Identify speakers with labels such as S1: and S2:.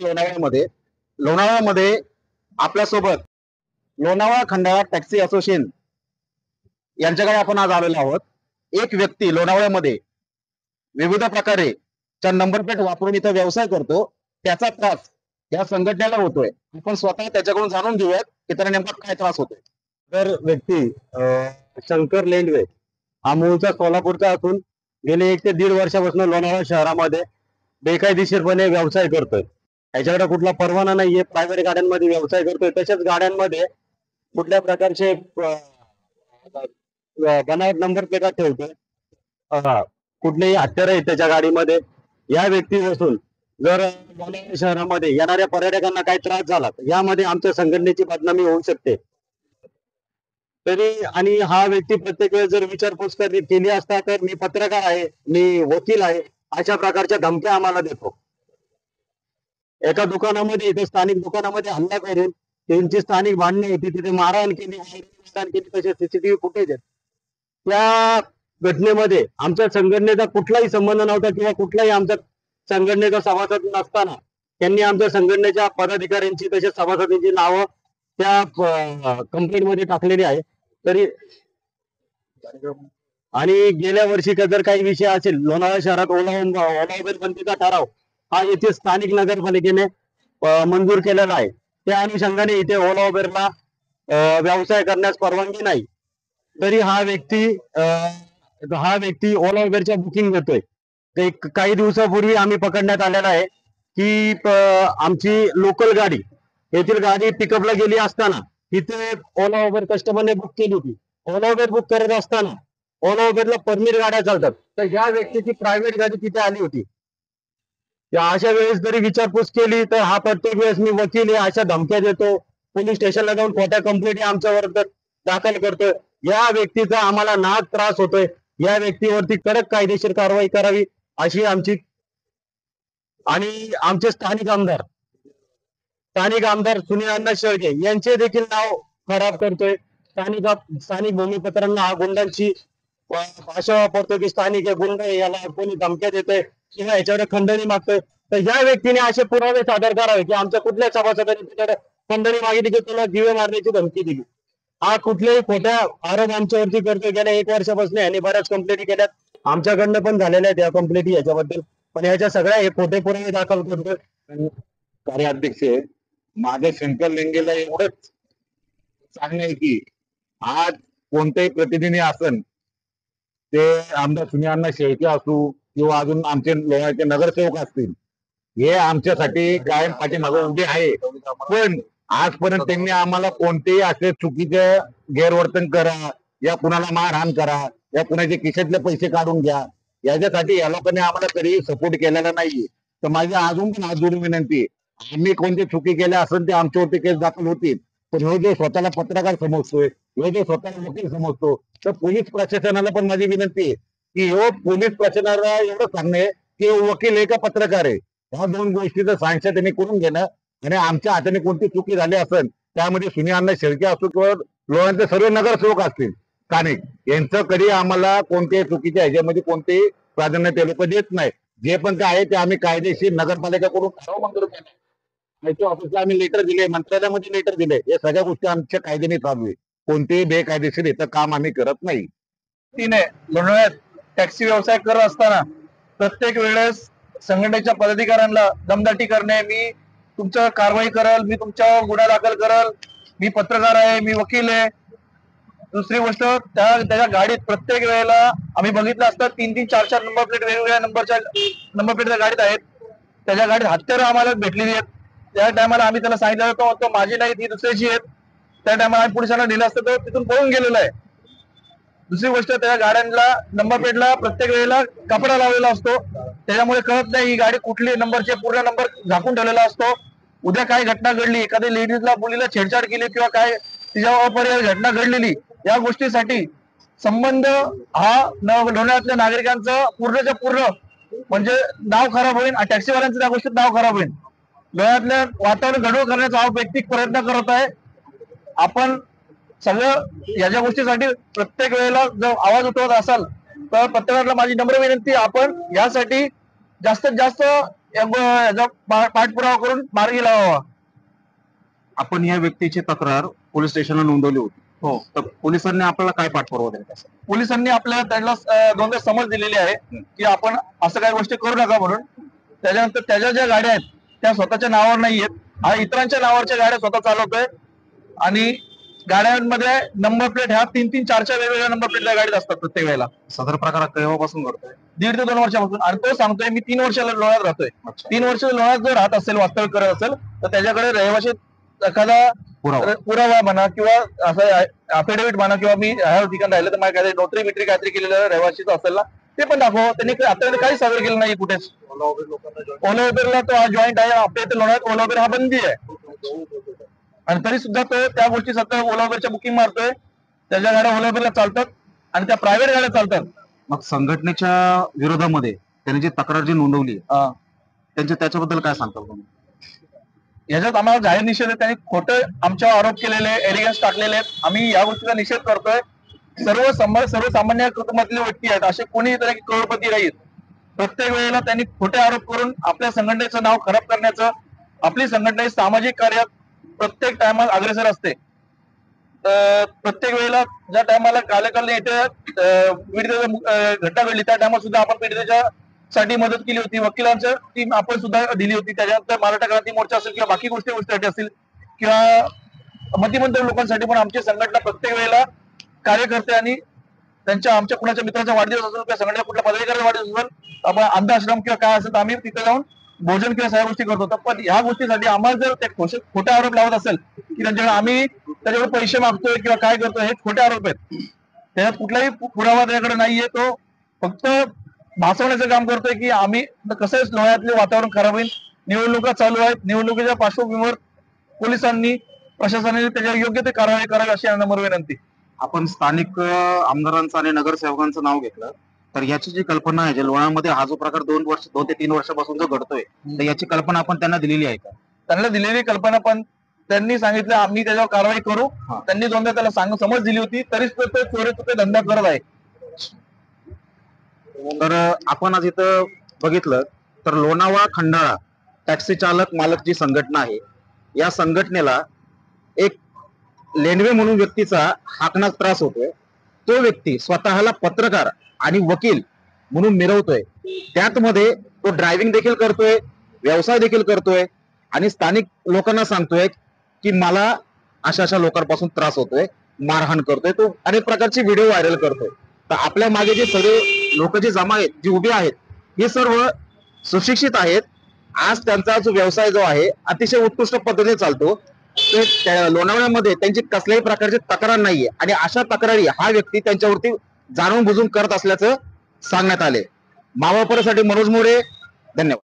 S1: लोणावळ्यामध्ये लोणावळ्यामध्ये आपल्यासोबत लोणावळा खंडाळा टॅक्सी असोसिएशन यांच्याकडे आपण आज आलेलो आहोत. एक व्यक्ती लोणावळ्यामध्ये विविध प्रकारे नंबर प्लेट वापरून इथं व्यवसाय करतो, त्याचा त्रास या संघटनेला होतोय. आपण स्वतः त्याच्याकडून जाणून घेऊयात की त्याला नेमका काय त्रास होतोय.
S2: तर व्यक्ती शंकर लेंडवे हा मूळचा सोलापूरचा असून गेले 1 ते 1.5 वर्षापासून लोणावळा शहरामध्ये बेकायदेशीरपणे व्यवसाय करतोय. याच्याकडे कुठला परवाना नाहीये, प्रायव्हेट गाड्यांमध्ये व्यवसाय करतोय. तसेच गाड्यांमध्ये कुठल्या प्रकारचे बनावट नंबर प्लेटा ठेवतोय. कुठलेही हत्यार आहेत त्याच्या गाडीमध्ये. या व्यक्ती बसून जर लोणावळा शहरामध्ये येणाऱ्या पर्यटकांना काही त्रास झाला तर यामध्ये आमच्या संघटनेची बदनामी होऊ शकते. तरी आणि हा व्यक्ती प्रत्येक वेळेस जर विचारपूस केली असता तर मी पत्रकार आहे, मी वकील आहे, अशा प्रकारच्या धमक्या आम्हाला देतो. एका दुकानामध्ये इथे स्थानिक दुकानामध्ये हल्ला करून त्यांची स्थानिक भांडणे होती, तिथे मारहाण केली, तसे सीसीटीव्ही फुटेज आहेत. त्या घटनेमध्ये आमच्या संघटनेचा कुठलाही संबंध नव्हता किंवा कुठलाही आमच्या संघटनेचा सभासद नसताना त्यांनी आमच्या संघटनेच्या पदाधिकाऱ्यांची तसेच सभासदांची नावं त्या कंप्लेंट मध्ये टाकलेली आहे. तरी आणि गेल्या वर्षी जर काही विषय असेल, लोणावळा शहरात ओला बंदीचा ठराव हा येथे स्थानिक नगरपालिकेने मंजूर केलेला आहे. त्या अनुषंगाने इथे ओला उबेरला व्यवसाय करण्यास परवानगी नाही. तरी हा व्यक्ती ओला उबेरच्या बुकिंग देतोय. काही दिवसापूर्वी आम्ही पकडण्यात आलेला आहे की आमची लोकल गाडी येथील गाडी पिकअपला गेली असताना तिथे ओला उबेर कस्टमरने बुक केली होती. ओला उबेर बुक करत असताना ओला उबेरला परमिट गाड्या चालतात, तर ह्या व्यक्तीची प्रायव्हेट गाडी तिथे आली होती. अशा वेळेस जरी विचारपूस केली तर हा प्रत्येक वेळेस मी वकील आहे अशा धमक्या देतो, पोलीस स्टेशनला जाऊन खोट्या कंप्लेंट आमच्यावर दाखल करतोय. या व्यक्तीचा आम्हाला नाहक त्रास होतोय. या व्यक्तीवरती कडक कायदेशीर कारवाई करावी अशी आमची. आणि आमचे स्थानिक आमदार सुनील अण्णा शेळके यांचे देखील नाव खराब करतोय. स्थानिक भूमिपत्रांना हा गुंडांची भाषा वापरतोय की स्थानिक गुंड याला कोणी धमक्या देतोय किंवा याच्यावर खंडणी मागतोय. तर या व्यक्तीने असे पुरावे सादर करावे की आमच्या कुठल्या सभासदांनी तिकडे खंडणी मागितली की तुला जीवे मारण्याची धमकी दिली. हा कुठल्याही खोट्या आरोप आमच्यावरती करतोय. गेल्या 1 वर्षापासून यांनी बऱ्याच कंप्लेंटी केल्यात, आमच्याकडनं पण झालेल्या आहेत या कंप्लेंटी याच्याबद्दल. पण याच्या सगळ्या हे खोटे पुरावे दाखल करतोय.
S1: कार्याध्यक्ष माझ्या शंकर लेंगेला एवढंच सांगणं आहे की आज कोणतेही प्रतिनिधी असन, ते आमदार सुनील अण्णा शेळके असू किंवा अजून आमचे लोणावळ्याचे नगरसेवक असतील, हे आमच्यासाठी कायम पाठीमागे उभे आहे. पण आजपर्यंत त्यांनी आम्हाला कोणतेही असे चुकीचे गैरवर्तन करा, या कुणाला मारहाण करा, या कुणाचे खिशातले पैसे काढून घ्या, याच्यासाठी या लोकांनी आम्हाला कधी सपोर्ट केलेला नाहीये. तर माझी अजून पण हात जोडून विनंती, आम्ही कोणते चुकी केल्या असेल ते आमच्यावरती केस दाखल होतील. पण हे जे स्वतःला पत्रकार समजतोय, हे जे स्वतःला वकील समजतो, तर पोलीस प्रशासनाला पण माझी विनंती आहे की पोलीस प्रशासनाला एवढं सांगणे की वकील आहे का पत्रकार आहे, ह्या 2 गोष्टीचं सांगता त्यांनी करून घेणं. आणि आमच्या हाताने कोणती चुकी झाली असेल, त्यामध्ये सुनील अण्णा शेळके असो किंवा लोणावळ्याचे सर्व नगरसेवक असतील स्थानिक, यांचं कधी आम्हाला कोणत्याही चुकीच्या ह्याच्यामध्ये कोणतेही प्राधान्य ते लोक देत नाही. जे पण काय आहे ते आम्ही कायदेशीर नगरपालिकेकडून ठराव मंजूर केला, ऑफिसला आम्ही लेटर दिले, मंत्रालयामध्ये लेटर दिले. या सगळ्या गोष्टी आमच्या कायद्याने चालू आहे. कोणतेही बेकायदेशीर इथं काम आम्ही करत नाही.
S3: तिने लोणावळ्यात टॅक्सी व्यवसाय करत असताना प्रत्येक वेळेस संघटनेच्या पदाधिकाऱ्यांना दमदाटी करणे, मी तुमच्यावर कारवाई करल, मी तुमच्यावर गुन्हा दाखल करल, मी पत्रकार आहे, मी वकील आहे. दुसरी गोष्ट, त्याच्या गाडीत प्रत्येक वेळेला आम्ही बघितलं असतं 3-3, 4-4 नंबर प्लेट वेगवेगळ्या नंबर प्लेटच्या गाडीत आहेत. त्याच्या गाडीत हत्यारं आम्हाला भेटलेली आहेत. त्या टायमाला आम्ही त्याला सांगितलं होतं तो माझी नाही ती दुसऱ्याची आहेत. त्या टायमाला आम्ही पोलिसांना दिलं असतं तर तिथून पळून गेलेला आहे. दुसरी गोष्ट, त्या गाड्यांना नंबर प्लेटला प्रत्येक वेळेला कपडा लावलेला असतो, त्याच्यामुळे कळत नाही ही गाडी कुठली नंबरचे, पूर्ण नंबर झाकून ठेवलेला असतो. उद्या काय घटना घडली, एखाद्या लेडीजला मुलीला छेडछाड केली किंवा काय तिच्यावर अपरिहार्य घटना घडलेली, या गोष्टीसाठी संबंध हा लोणावळ्यातल्या नागरिकांचं पूर्णच्या पूर्ण म्हणजे नाव खराब होईल. टॅक्सीवाल्यांचं त्या गोष्टीत नाव खराब होईल. लोणावळ्यातल्या वातावरण गढूळ करण्याचा हा वैयक्तिक प्रयत्न करत आहे. आपण सगळं याच्या गोष्टीसाठी प्रत्येक वेळेला जर आवाज उठवत असाल तर पत्रकारांना माझी नम्र विनंती, आपण यासाठी जास्तीत जास्त याचा पाठपुरावा करून मार्गी लावावा.
S2: आपण या व्यक्तीची तक्रार पोलीस स्टेशनला नोंदवली होती.
S3: हो.
S2: तर पोलिसांनी आपल्याला काय पाठपुरावा दिला त्याचा?
S3: पोलिसांनी आपल्याला त्यांना दोनदा समज दिलेली आहे की आपण असं काही गोष्टी करू नका म्हणून. त्याच्यानंतर त्याच्या ज्या गाड्या आहेत त्या स्वतःच्या नावावर नाही आहेत, हा इतरांच्या नावावरच्या गाड्या स्वतः चालवतोय आणि गाड्यांमध्ये नंबर प्लेट ह्या 3-3, 4-4 वेगवेगळ्या नंबर प्लेटच्या गाडीत असतात प्रत्येक वेळेला.
S2: सदर प्रकार केव्हापासून घडतोय?
S3: 1.5 ते 2 वर्षापासून. आणि तो सांगतोय मी 3 वर्षाला लोण्यात राहतोय. 3 वर्ष लोण्यात जर राहत असेल, वास्तव्य करत असेल, तर त्याच्याकडे रहिवाशी एखादा पुरावा म्हणा किंवा असं अफिडेव्हिट म्हणा किंवा मी ह्या ठिकाणी राहिलं तर माझ्या नोटरी बिटरी काहीतरी केलेलं रहिवाशीच असेल ना, ते पण दाखवा. त्यांनी आतापर्यंत काही सादर केलं नाही कुठेच. ओला उबेरला तो हा जॉईंट आहे. आपल्या इथे लोण्यात ओला उबेर हा बंदी आहे आणि तरी सुद्धा तो त्या गोष्टी सध्या ओला उबेरच्या बुकिंग मारतोय. त्याच्या गाड्या ओला उबेरला चालतात आणि त्या प्रायव्हेट गाड्या चालतात.
S2: मग संघटनेच्या विरोधामध्ये त्यांनी जी तक्रार जी नोंदवली त्याच्याबद्दल काय सांगता तुम्ही?
S3: याच्यात आम्हाला जाहीर निषेध आहे. त्यांनी खोटे आमच्यावर आरोप केलेले, एलिगन्स टाकलेले आहेत. आम्ही या गोष्टीचा निषेध करतोय. सर्वसामान्य कुटुंबातले व्यक्ती आहेत, असे कोणी तरी करोडपती नाहीत. प्रत्येक वेळेला त्यांनी खोटे आरोप करून आपल्या संघटनेचं नाव खराब करण्याचं, आपली संघटना ही सामाजिक कार्यात प्रत्येक टायमात अग्रेसर असते. प्रत्येक वेळेला ज्या टायमाला कालकाल इथे पीडितेचा घटना घडली त्या टायमात सुद्धा आपण पीडितेच्या साठी मदत केली होती. वकिलांच्या टीम आपण सुद्धा दिली होती. त्याच्यानंतर मराठा क्रांती मोर्चा असेल किंवा बाकी गोष्टीसाठी असेल किंवा मतिमंद लोकांसाठी पण आमची संघटना प्रत्येक वेळेला कार्य करते. आणि आमच्या कुणाच्या मित्राचा वाढदिवस असेल किंवा संघटना कुठल्या पदाधिकाऱ्याचा वाढदिवस असेल, आपण अंधाश्रम किंवा काय असेल तर आम्ही तिथे जाऊन भोजन किंवा सगळ्या गोष्टी करतो. पण ह्या गोष्टीसाठी आम्हाला जर ते खोटे आरोप लावत असेल की त्यांच्याकडे आम्ही त्याच्याकडे पैसे मागतोय किंवा काय करतोय, हे खोटे आरोप आहेत. त्याच्यात कुठलाही पुरावा त्याच्याकडे नाहीये. तो फक्त भासवण्याचं काम करतोय की आम्ही कसं लोण्यातले वातावरण खराब होईल. निवडणुका चालू आहेत. निवडणुकीच्या पार्श्वभूमीवर पोलिसांनी, प्रशासनाने त्याच्यावर योग्य ते कारवाई करावी अशी नम्र विनंती.
S2: आपण स्थानिक आमदारांचं आणि नगरसेवकांचं नाव घेतलं तर याची जी कल्पना आहे, जे लोणामध्ये हा जो प्रकार 2 ते 3 वर्षापासून जो घडतोय, तर याची कल्पना आपण त्यांना दिलेली आहे का?
S3: त्यांना दिलेली कल्पना, पण त्यांनी सांगितलं आम्ही त्याच्यावर कारवाई करू. त्यांनी दोनदा त्याला समज दिली होती, तरीच तो चोरी धंदा करत आहे.
S2: तर आपण आज इथं बघितलं तर लोणावळा खंडाळा टॅक्सी चालक मालक जी संघटना आहे, या संघटनेला एक लेंडवे म्हणून व्यक्तीचा हाकनाक त्रास होतोय. तो व्यक्ती स्वतःला पत्रकार आणि वकील म्हणून मिरवतोय. त्यात मध्ये तो ड्रायव्हिंग देखील करतोय, व्यवसाय देखील करतोय आणि स्थानिक लोकांना सांगतोय की मला अशा लोकांपासून त्रास होतोय, मारहाण करतोय. तो अनेक प्रकारचे व्हिडिओ व्हायरल करतोय. तर आपल्या मागे जे सर्व लोक जे जमा आहेत, जे उभे आहेत, हे सर्व सुशिक्षित आहेत. आज त्यांचा जो व्यवसाय जो आहे अतिशय उत्कृष्ट पद्धतीने चालतो. लोणावळ्यामध्ये त्यांची कसल्याही प्रकारची तक्रार नाहीये आणि अशा तक्रारी हा व्यक्ती त्यांच्यावरती जाणून बुजून करत असल्याचं सांगण्यात आले. मावळपरासाठी मनोज मोरे, धन्यवाद.